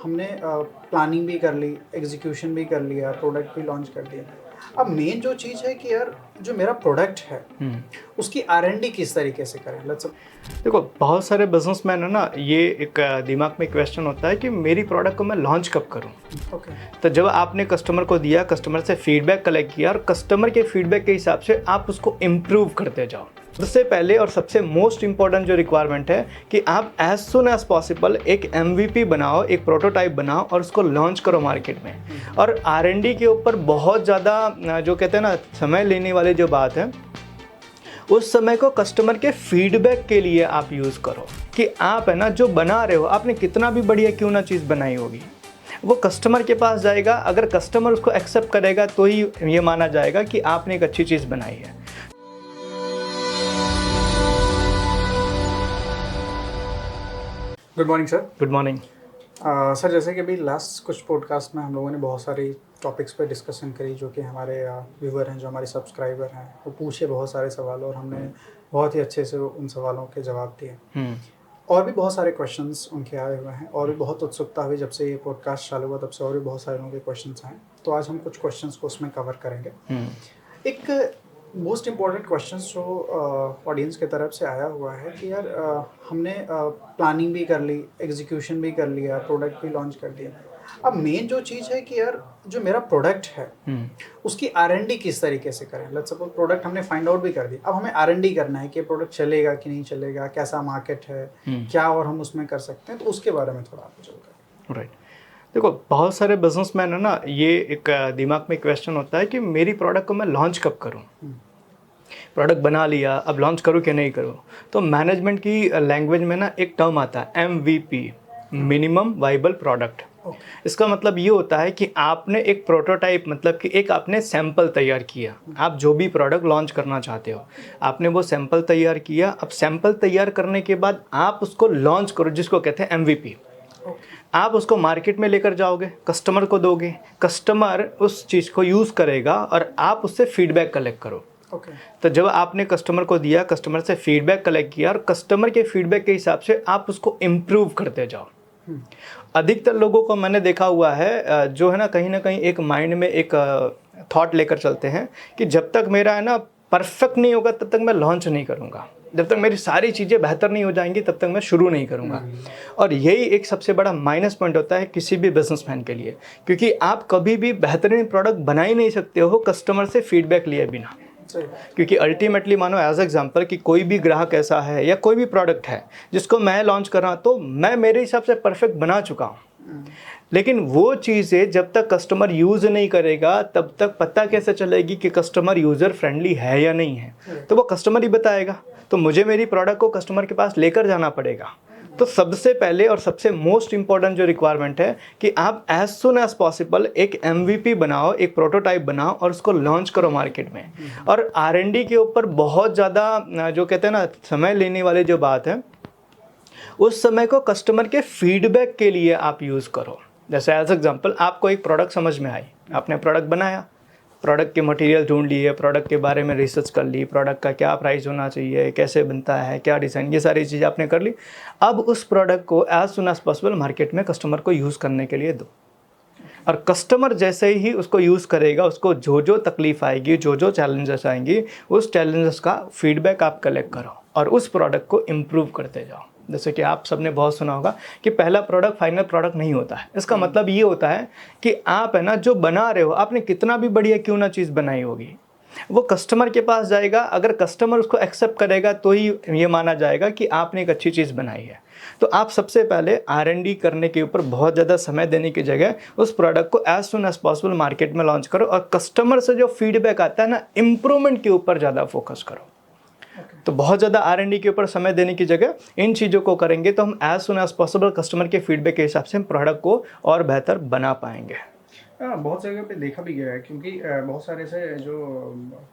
हमने प्लानिंग भी कर ली, एग्जीक्यूशन भी कर लिया, प्रोडक्ट भी लॉन्च कर दिया। अब मेन जो चीज़ है कि यार जो मेरा प्रोडक्ट है उसकी R&D किस तरीके से करें। लेट्स देखो, बहुत सारे बिजनेसमैन है ना, ये एक दिमाग में क्वेश्चन होता है कि मेरी प्रोडक्ट को मैं लॉन्च कब करूं। ओके तो जब आपने कस्टमर को दिया, कस्टमर से फीडबैक कलेक्ट किया और कस्टमर के फीडबैक के हिसाब से आप उसको इम्प्रूव करते जाओ। सबसे पहले और सबसे मोस्ट इंपॉर्टेंट जो रिक्वायरमेंट है कि आप एज सुन एज पॉसिबल एक MVP बनाओ, एक प्रोटोटाइप बनाओ और उसको लॉन्च करो मार्केट में। और R&D के ऊपर बहुत ज़्यादा जो कहते हैं ना समय लेने वाली जो बात है, उस समय को कस्टमर के फीडबैक के लिए आप यूज़ करो कि आप है ना जो बना रहे हो, आपने कितना भी बढ़िया क्यों ना चीज़ बनाई होगी, वो कस्टमर के पास जाएगा। अगर कस्टमर उसको एक्सेप्ट करेगा तो ही ये माना जाएगा कि आपने एक अच्छी चीज़ बनाई है। Good morning sir. Good morning. Sir, जैसे कि अभी लास्ट कुछ पॉडकास्ट में हम लोगों ने बहुत सारी टॉपिक्स पे डिस्कशन करी, जो कि हमारे व्यूवर हैं, जो हमारे सब्सक्राइबर हैं, वो पूछे बहुत सारे सवाल और हमने बहुत ही अच्छे से उन सवालों के जवाब दिए। और भी बहुत सारे क्वेश्चंस उनके आए हुए हैं और भी बहुत उत्सुकता हुई जब से ये पॉडकास्ट चालू हुआ, तब से और भी बहुत सारे लोगों के क्वेश्चंस आए। तो आज हम कुछ क्वेश्चंस को उसमें कवर करेंगे। एक मोस्ट इम्पॉर्टेंट क्वेश्चन जो ऑडियंस की तरफ से आया हुआ है कि यार हमने प्लानिंग भी कर ली, एग्जीक्यूशन भी कर लिया, प्रोडक्ट भी लॉन्च कर दिया। अब मेन जो चीज़ है कि यार जो मेरा प्रोडक्ट है उसकी R&D किस तरीके से करें। लेट्स सपोज प्रोडक्ट हमने फाइंड आउट भी कर दिया, अब हमें R&D करना है कि प्रोडक्ट चलेगा कि नहीं चलेगा, कैसा मार्केट है, क्या और हम उसमें कर सकते हैं। तो उसके बारे में थोड़ा आप जानकारी। राइट। देखो, बहुत सारे बिजनेसमैन है ना, ये एक दिमाग में क्वेश्चन होता है कि मेरी प्रोडक्ट को मैं लॉन्च कब करूं। प्रोडक्ट बना लिया, अब लॉन्च करूं कि नहीं करूं। तो मैनेजमेंट की लैंग्वेज में ना एक टर्म आता है MVP, मिनिमम वाइबल प्रोडक्ट। इसका मतलब ये होता है कि आपने एक प्रोटोटाइप, मतलब कि एक आपने सैंपल तैयार किया। आप जो भी प्रोडक्ट लॉन्च करना चाहते हो, आपने वो सैंपल तैयार किया। अब सैंपल तैयार करने के बाद आप उसको लॉन्च करो, जिसको कहते हैं MVP। आप उसको मार्केट में लेकर जाओगे, कस्टमर को दोगे, कस्टमर उस चीज़ को यूज़ करेगा और आप उससे फीडबैक कलेक्ट करो। तो जब आपने कस्टमर को दिया, कस्टमर से फीडबैक कलेक्ट किया और कस्टमर के फीडबैक के हिसाब से आप उसको इम्प्रूव करते जाओ। अधिकतर लोगों को मैंने देखा हुआ है, जो है ना कहीं एक माइंड में एक थॉट लेकर चलते हैं कि जब तक मेरा है ना परफेक्ट नहीं होगा तब तक मैं लॉन्च नहीं करूँगा, जब तक मेरी सारी चीज़ें बेहतर नहीं हो जाएंगी तब तक मैं शुरू नहीं करूँगा। और यही एक सबसे बड़ा माइनस पॉइंट होता है किसी भी बिजनेसमैन के लिए, क्योंकि आप कभी भी बेहतरीन प्रोडक्ट बना ही नहीं सकते हो कस्टमर से फीडबैक लिए बिना। क्योंकि अल्टीमेटली मानो एज एग्जांपल कि कोई भी ग्राहक ऐसा है या कोई भी प्रोडक्ट है जिसको मैं लॉन्च कर रहा, तो मैं मेरे हिसाब से परफेक्ट बना चुका हूँ, लेकिन वो चीज़ें जब तक कस्टमर यूज़ नहीं करेगा तब तक पता कैसे चलेगी कि कस्टमर यूज़र फ्रेंडली है या नहीं है। तो वो कस्टमर ही बताएगा। तो मुझे मेरी प्रोडक्ट को कस्टमर के पास लेकर जाना पड़ेगा। तो सबसे पहले और सबसे मोस्ट इंपॉर्टेंट जो रिक्वायरमेंट है कि आप एज सुन एज पॉसिबल एक MVP बनाओ, एक प्रोटोटाइप बनाओ और उसको लॉन्च करो मार्केट में। और R&D के ऊपर बहुत ज़्यादा जो कहते हैं ना समय लेने वाली जो बात है, उस समय को कस्टमर के फीडबैक के लिए आप यूज़ करो। जैसे एज एग्जांपल, आपको एक प्रोडक्ट समझ में आई, आपने प्रोडक्ट बनाया, प्रोडक्ट के मटेरियल ढूंढ लिए, प्रोडक्ट के बारे में रिसर्च कर ली, प्रोडक्ट का क्या प्राइस होना चाहिए, कैसे बनता है, क्या डिज़ाइन, ये सारी चीज़ें आपने कर ली। अब उस प्रोडक्ट को as soon as possible market में कस्टमर को यूज़ करने के लिए दो। और कस्टमर जैसे ही उसको यूज़ करेगा, उसको जो जो तकलीफ़ आएगी, जो जो चैलेंजेस आएंगी, उस चैलेंजेस का फीडबैक आप कलेक्ट करो और उस प्रोडक्ट को इम्प्रूव करते जाओ। जैसे कि आप सबने बहुत सुना होगा कि पहला प्रोडक्ट फाइनल प्रोडक्ट नहीं होता है। इसका मतलब ये होता है कि आप है ना जो बना रहे हो, आपने कितना भी बढ़िया क्यों ना चीज़ बनाई होगी, वो कस्टमर के पास जाएगा। अगर कस्टमर उसको एक्सेप्ट करेगा तो ही ये माना जाएगा कि आपने एक अच्छी चीज़ बनाई है। तो आप सबसे पहले R&D करने के ऊपर बहुत ज़्यादा समय देने की जगह उस प्रोडक्ट को as soon as possible market में लॉन्च करो और कस्टमर से जो फीडबैक आता है ना, इम्प्रूवमेंट के ऊपर ज़्यादा फोकस करो। तो बहुत ज़्यादा R&D के ऊपर समय देने की जगह इन चीज़ों को करेंगे तो हम as soon as possible customer के फीडबैक के हिसाब से हम प्रोडक्ट को और बेहतर बना पाएंगे। बहुत जगह पे देखा भी गया है, क्योंकि बहुत सारे ऐसे जो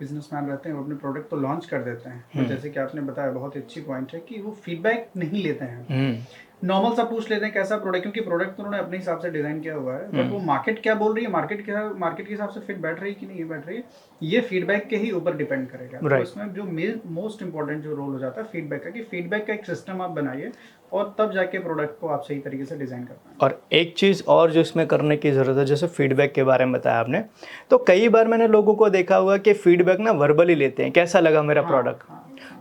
बिजनेसमैन रहते हैं वो अपने प्रोडक्ट तो लॉन्च कर देते हैं, तो जैसे कि आपने बताया बहुत अच्छी पॉइंट है कि वो फीडबैक नहीं लेते हैं। नॉर्मल सा पूछ लेते हैं कैसा प्रोडक्ट, क्योंकि प्रोडक्ट तो उन्होंने अपने हिसाब से डिजाइन किया हुआ है, बट वो मार्केट क्या बोल रही है, मार्केट के हिसाब से फिट बैठ रही है कि नहीं बैठ रही है, ये फीडबैक के ही ऊपर डिपेंड करेगा। तो इसमें जो मोस्ट इंपॉर्टेंट जो रोल हो जाता है फीडबैक का, कि फीडबैक का एक सिस्टम आप बनाइए और तब जाके प्रोडक्ट को आप सही तरीके से डिज़ाइन कर पाएंगे। और एक चीज़ और जो इसमें करने की ज़रूरत है, जैसे फीडबैक के बारे में बताया आपने, तो कई बार मैंने लोगों को देखा हुआ कि फीडबैक ना वर्बली लेते हैं, कैसा लगा मेरा प्रोडक्ट।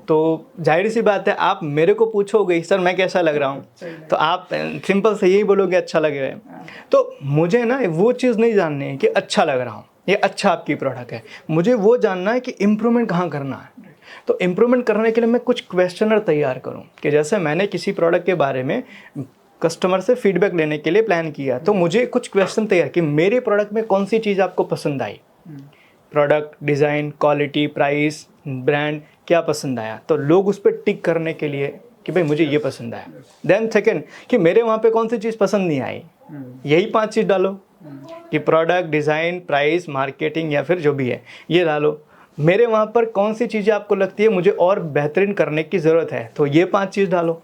तो जाहिर सी बात है, आप मेरे को पूछोगे सर मैं कैसा लग रहा हूँ, तो आप सिंपल से यही बोलोगे अच्छा लग रहा है। तो मुझे ना वो चीज़ नहीं जाननी है कि अच्छा लग रहा हूँ, ये अच्छा आपकी प्रोडक्ट है, मुझे वो जानना है कि इम्प्रूवमेंट कहाँ करना है। तो इम्प्रूवमेंट करने के लिए मैं कुछ क्वेश्चनर तैयार करूं, कि जैसे मैंने किसी प्रोडक्ट के बारे में कस्टमर से फीडबैक लेने के लिए प्लान किया, तो मुझे कुछ क्वेश्चन तैयार कि मेरे प्रोडक्ट में कौन सी चीज़ आपको पसंद आई, product design, quality, price, brand, क्या पसंद आया। तो लोग उस पर टिक करने के लिए कि भाई मुझे ये पसंद आया। देन सेकेंड, कि मेरे वहाँ पे कौन सी चीज़ पसंद नहीं आई, यही 5 चीज़ डालो, कि प्रोडक्ट, डिज़ाइन, प्राइस, मार्केटिंग या फिर जो भी है ये डालो। मेरे वहाँ पर कौन सी चीज़ें आपको लगती है मुझे और बेहतरीन करने की ज़रूरत है, तो ये 5 चीज़ डालो।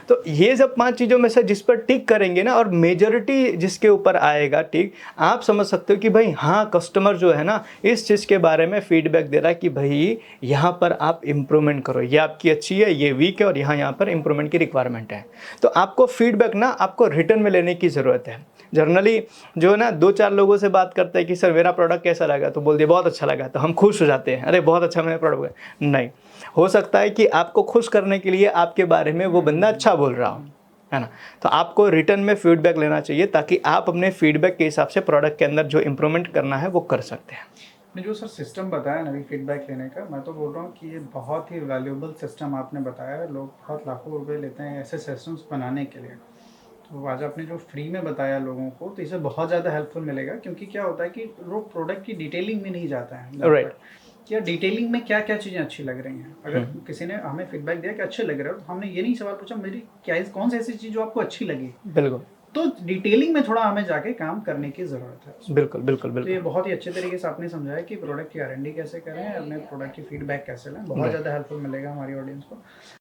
तो ये जब 5 चीज़ों में से जिस पर टिक करेंगे ना, और मेजॉरिटी जिसके ऊपर आएगा टिक, आप समझ सकते हो कि भाई हाँ, कस्टमर जो है ना इस चीज़ के बारे में फीडबैक दे रहा है कि भाई यहाँ पर आप इम्प्रूवमेंट करो, ये आपकी अच्छी है, ये वीक है, और यहाँ पर इम्प्रूवमेंट की रिक्वायरमेंट है। तो आपको फीडबैक ना आपको रिटर्न में लेने की ज़रूरत है। जनरली जो है ना 2-4 लोगों से बात करते हैं कि सर मेरा प्रोडक्ट कैसा लगा, तो बोल दिया बहुत अच्छा लगा, तो हम खुश हो जाते हैं, अरे बहुत अच्छा मेरा प्रोडक्ट है। नहीं, हो सकता है कि आपको खुश करने के लिए आपके बारे में वो बंदा अच्छा बोल रहा हो, है ना। तो आपको रिटर्न में फीडबैक लेना चाहिए, ताकि आप अपने फीडबैक के हिसाब से प्रोडक्ट के अंदर जो इम्प्रूवमेंट करना है वो कर सकते हैं। आपने जो सर सिस्टम बताया ना फीडबैक लेने का, मैं तो बोल रहा हूँ कि ये बहुत ही वैल्यूएबल सिस्टम आपने बताया है। लोग बहुत लाखों रुपए लेते हैं ऐसे सिस्टम्स बनाने के लिए। तो आज आपने जो फ्री में बताया लोगों को, तो इसे बहुत ज़्यादा हेल्पफुल मिलेगा, क्योंकि क्या होता है कि लोग प्रोडक्ट की डिटेलिंग में नहीं जाता है। राइट। क्या डिटेलिंग में क्या क्या चीज़ें अच्छी लग रही हैं। अगर किसी ने हमें फीडबैक दिया कि अच्छे लग रहे हो, तो हमने ये नहीं सवाल पूछा मेरी क्या कौन सी ऐसी चीज़ जो आपको अच्छी लगी। बिल्कुल। तो डिटेलिंग में थोड़ा हमें जाके काम करने की ज़रूरत है। बिल्कुल बिल्कुल तो बिल्कुल। ये बहुत ही अच्छे तरीके से आपने समझाया कि प्रोडक्ट की R&D कैसे करें, अपने प्रोडक्ट की फीडबैक कैसे लें। बहुत ज़्यादा हेल्पफुल मिलेगा हमारी ऑडियंस को।